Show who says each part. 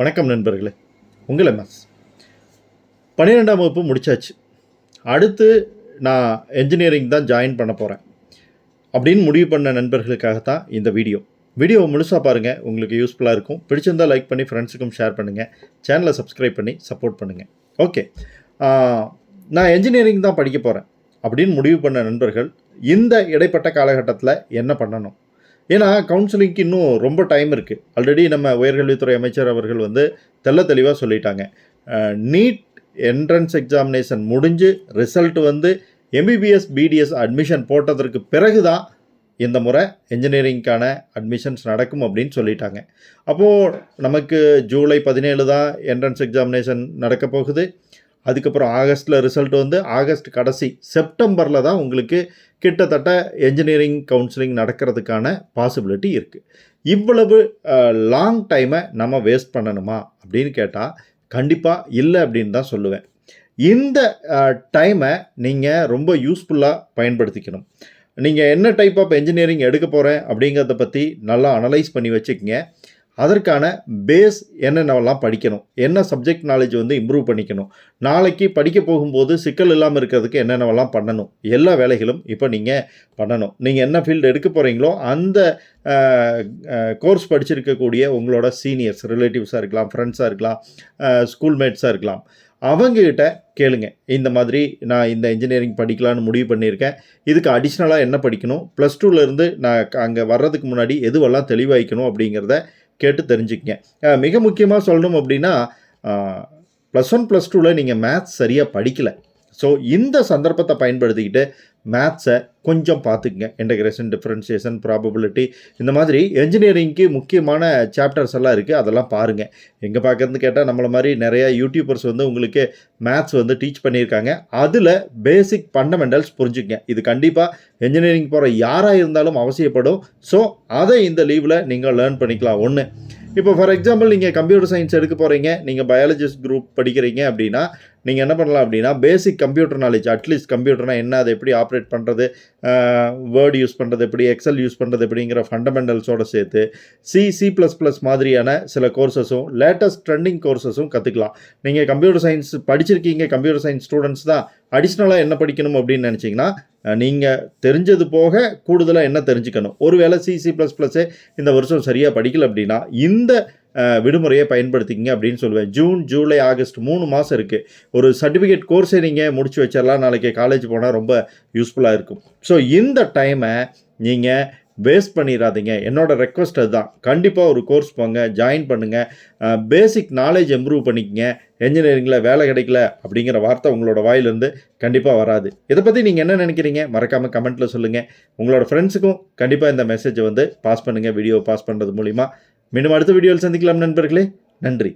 Speaker 1: வணக்கம் நண்பர்களே, உங்கள் எம்எஸ் 12ஆம் வகுப்பு முடித்தாச்சு. அடுத்து நான் என்ஜினியரிங் தான் ஜாயின் பண்ண போகிறேன் அப்படின்னு முடிவு பண்ண நண்பர்களுக்காகத்தான் இந்த வீடியோவை முழுசாக பாருங்கள். உங்களுக்கு யூஸ்ஃபுல்லாக இருக்கும். பிடிச்சிருந்தால் லைக் பண்ணி ஃப்ரெண்ட்ஸுக்கும் ஷேர் பண்ணுங்கள். சேனலை சப்ஸ்கிரைப் பண்ணி சப்போர்ட் பண்ணுங்கள். ஓகே, நான் என்ஜினியரிங் தான் படிக்க போகிறேன் அப்படின்னு முடிவு பண்ண நண்பர்கள் இந்த இடைப்பட்ட காலகட்டத்தில் என்ன பண்ணணும்? ஏன்னா கவுன்சிலிங்க்கு இன்னும் ரொம்ப டைம் இருக்குது. ஆல்ரெடி நம்ம உயர்கல்வித்துறை அமைச்சர் அவர்கள் தெளிவாக சொல்லிட்டாங்க. நீட் என்ட்ரன்ஸ் எக்ஸாமினேஷன் முடிஞ்சு ரிசல்ட் எம்பிபிஎஸ் பிடிஎஸ் அட்மிஷன் போட்டதற்கு பிறகு தான் இந்த முறை என்ஜினியரிங்க்கான அட்மிஷன்ஸ் நடக்கும் அப்படின்னு சொல்லிட்டாங்க. அப்போது நமக்கு ஜூலை 17 தான் என்ட்ரன்ஸ் எக்ஸாமினேஷன் நடக்க போகுது. அதுக்கப்புறம் ஆகஸ்ட்டில் ரிசல்ட் ஆகஸ்ட் கடைசி செப்டம்பரில் தான் உங்களுக்கு கிட்டத்தட்ட என்ஜினியரிங் கவுன்சிலிங் நடக்கிறதுக்கான பாசிபிலிட்டி இருக்குது. இவ்வளவு லாங் டைமை நம்ம வேஸ்ட் பண்ணணுமா அப்படின்னு கேட்டால் கண்டிப்பாக இல்லை அப்படின்னு தான் சொல்லுவேன். இந்த டைமை நீங்கள் ரொம்ப யூஸ்ஃபுல்லாக பயன்படுத்திக்கணும். நீங்கள் என்ன டைப் ஆஃப் என்ஜினியரிங் எடுக்க போகிறேன் அப்படிங்கிறத பற்றி நல்லா அனலைஸ் பண்ணி வச்சுக்கோங்க. அதற்கான பேஸ் என்னென்னவெல்லாம் படிக்கணும், என்ன சப்ஜெக்ட் நாலேஜ் இம்ப்ரூவ் பண்ணிக்கணும், நாளைக்கு படிக்க போகும்போது சிக்கல் இல்லாமல் இருக்கிறதுக்கு என்னென்னவெல்லாம் பண்ணணும், எல்லா வேலைகளும் இப்போ நீங்கள் பண்ணணும். நீங்கள் என்ன ஃபீல்டு எடுக்க போகிறீங்களோ அந்த கோர்ஸ் படிச்சிருக்கக்கூடிய உங்களோட சீனியர்ஸ், ரிலேட்டிவ்ஸாக இருக்கலாம், ஃப்ரெண்ட்ஸாக இருக்கலாம், ஸ்கூல்மேட்ஸாக இருக்கலாம், அவங்ககிட்ட கேளுங்க. இந்த மாதிரி நான் இந்த இன்ஜினியரிங் படிக்கலான்னு முடிவு பண்ணியிருக்கேன், இதுக்கு அடிஷ்னலாக என்ன படிக்கணும், +2 இருந்து நான் அங்கே வர்றதுக்கு முன்னாடி எதுவெல்லாம் தெளிவாய்க்கணும் அப்படிங்கிறத கேட்டு தெரிஞ்சுக்கங்க. மிக முக்கியமாக சொல்லணும் அப்படின்னா +1 +2 நீங்கள் மேத்ஸ் சரியாக படிக்கலை. ஸோ இந்த சந்தர்ப்பத்தை பயன்படுத்திக்கிட்டு மேத்ஸை கொஞ்சம் பார்த்துக்குங்க. இன்டகிரேஷன், டிஃப்ரென்சியேஷன், ப்ராபபிலிட்டி, இந்த மாதிரி என்ஜினியரிங்க்கு முக்கியமான சாப்டர்ஸ் எல்லாம் இருக்குது. அதெல்லாம் பாருங்கள். எங்கே பார்க்குறதுன்னு கேட்டால் நம்மளை மாதிரி நிறையா யூடியூபர்ஸ் உங்களுக்கு மேத்ஸ் டீச் பண்ணியிருக்காங்க. அதில் பேசிக் ஃபண்டமெண்டல்ஸ் புரிஞ்சுக்கங்க. இது கண்டிப்பாக என்ஜினியரிங் போகிற யாராக இருந்தாலும் அவசியப்படும். ஸோ அதை இந்த லீவில் நீங்கள் லேர்ன் பண்ணிக்கலாம். ஒன்று, இப்போ ஃபார் எக்ஸாம்பிள் நீங்கள் கம்ப்யூட்டர் சயின்ஸ் எடுக்க போகிறீங்க, நீங்கள் பயாலஜிஸ்ட் குரூப் படிக்கிறீங்க அப்படின்னா நீங்கள் என்ன பண்ணலாம் அப்படின்னா பேசிக் கம்ப்யூட்டர் நாலேஜ், அட்லீஸ்ட் கம்ப்யூட்டர்னால் என்ன, அதை எப்படி ஆப்ரேட் பண்ணுறது, வேர்டு யூஸ் பண்ணுறது எப்படி, எக்ஸல் யூஸ் பண்ணுறது எப்படிங்கிற ஃபண்டமெண்டல்ஸோடு சேர்த்து C++ மாதிரியான சில கோர்சஸும் லேட்டஸ்ட் ட்ரெண்டிங் கோர்சஸும் கற்றுக்கலாம். நீங்கள் கம்ப்யூட்டர் சயின்ஸ் படிச்சிருக்கீங்க, கம்ப்யூட்டர் சயின்ஸ் ஸ்டூடெண்ட்ஸ் தான், அடிஷ்னலாக என்ன படிக்கணும் அப்படின்னு நினச்சிங்கன்னா நீங்கள் தெரிஞ்சது போக கூடுதலாக என்ன தெரிஞ்சுக்கணும். ஒருவேளை C++ இந்த வருஷம் சரியாக படிக்கல அப்படின்னா இந்த விடுமுறையை பயன்படுத்திக்கிங்க அப்படின்னு சொல்லுவேன். ஜூன், ஜூலை, ஆகஸ்ட் 3 மாதம் இருக்குது. ஒரு சர்டிஃபிகேட் கோர்ஸை நீங்கள் முடிச்சு வச்சிடலாம். நாளைக்கு காலேஜ் போனால் ரொம்ப யூஸ்ஃபுல்லாக இருக்கும். ஸோ இந்த டைமை நீங்கள் வேஸ்ட் பண்ணிடாதீங்க. என்னோட ரெக்வஸ்ட் அதுதான். கண்டிப்பாக ஒரு கோர்ஸ் போங்க, ஜாயின் பண்ணுங்கள், பேசிக் நாலேஜ் இம்ப்ரூவ் பண்ணிக்கங்க. என்ஜினியரிங்கில் வேலை கிடைக்கல அப்படிங்கிற வார்த்தை உங்களோட வாயிலிருந்து கண்டிப்பாக வராது. இதை பற்றி நீங்கள் என்ன நினைக்கிறீங்க மறக்காமல் கமெண்ட்டில் சொல்லுங்கள். உங்களோட ஃப்ரெண்ட்ஸுக்கும் கண்டிப்பாக இந்த மெசேஜை பாஸ் பண்ணுங்கள். வீடியோ பாஸ் பண்ணுறது மூலிமா. மீண்டும் அடுத்த வீடியோவில் சந்திக்கலாம் நண்பர்களே. நன்றி.